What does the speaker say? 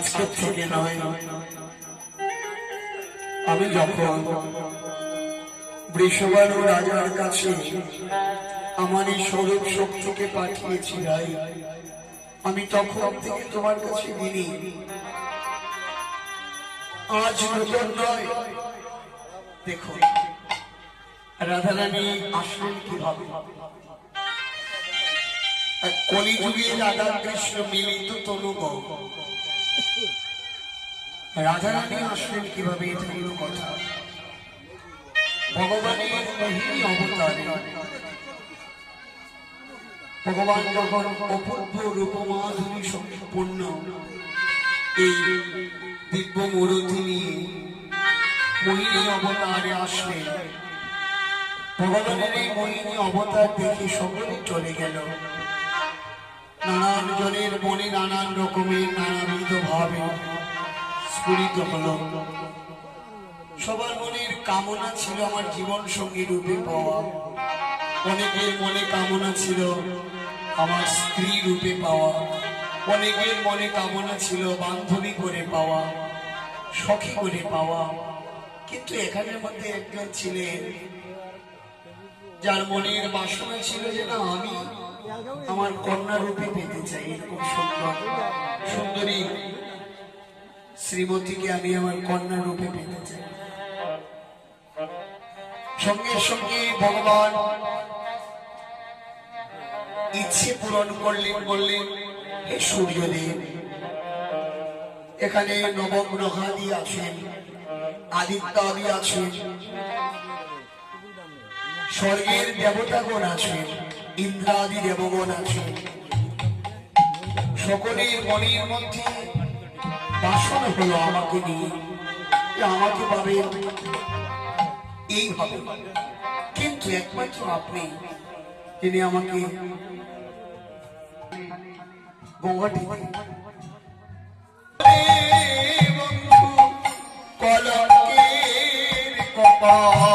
আজকের থেকে নয়, আমি যখন বৃষভানু রাজার কাছে আমার এই স্বরূপ শক্তিকে পাঠিয়েছি রাই, আমি তখন থেকে তোমার কাছে বিনি। আজ নতুন নয়। দেখো রাধারানী আসলেন কিভাবে, কলিযুগে রাধা কৃষ্ণ মিলিত তনুব, রাধারানী আসলেন কিভাবে এটা হল কথা। ভগবানের মোহিনী অবতারে ভগবান যখন অপূর্ব রূপমাধুরী সম্পূর্ণ এই দিব্য মূর্তি নিয়ে মোহিনী অবতারে আসলেন, ভগবানের এই মোহিনী অবতার দেখে সকলে চলে গেল। নানান জনের মনে নানান রকমের নানাবিধ ভাবে স্ফুরিত হল। সবার মনের কামনা ছিল আমার জীবন সঙ্গী রূপে পাওয়া, অনেকের মনে কামনা ছিল আমার স্ত্রী রূপে পাওয়া, অনেকের মনে কামনা ছিল বান্ধবী করে পাওয়া, সখী করে পাওয়া। কিন্তু এখানের মধ্যে একজন ছিলেন যার মনের বাসনা ছিল যে না, আমি আমার কন্যা রূপে পেতে চাই। এরকম সুন্দর সুন্দরী শ্রীমতীকে আমি আমার কন্যা রূপে পেতে চাই। সঙ্গে সঙ্গে ভগবান ইচ্ছে পূরণ করলেন, বললেন হে সূর্যদেব, এখানে নবগ্রহাদি আছেন, আদিত্যাদি আছেন, স্বর্গের দেবতাগণ আছেন, ইন্দ্রাদি দেবগণ আছেন। সকলের মনের মধ্যে বাসনা হলো আমাকে নিয়ে, আমাকে পাবে, এই হবে। কিন্তু একমাত্র আপনি, তিনি আমাকে গঙ্গাটি কলঙ্কের কপাল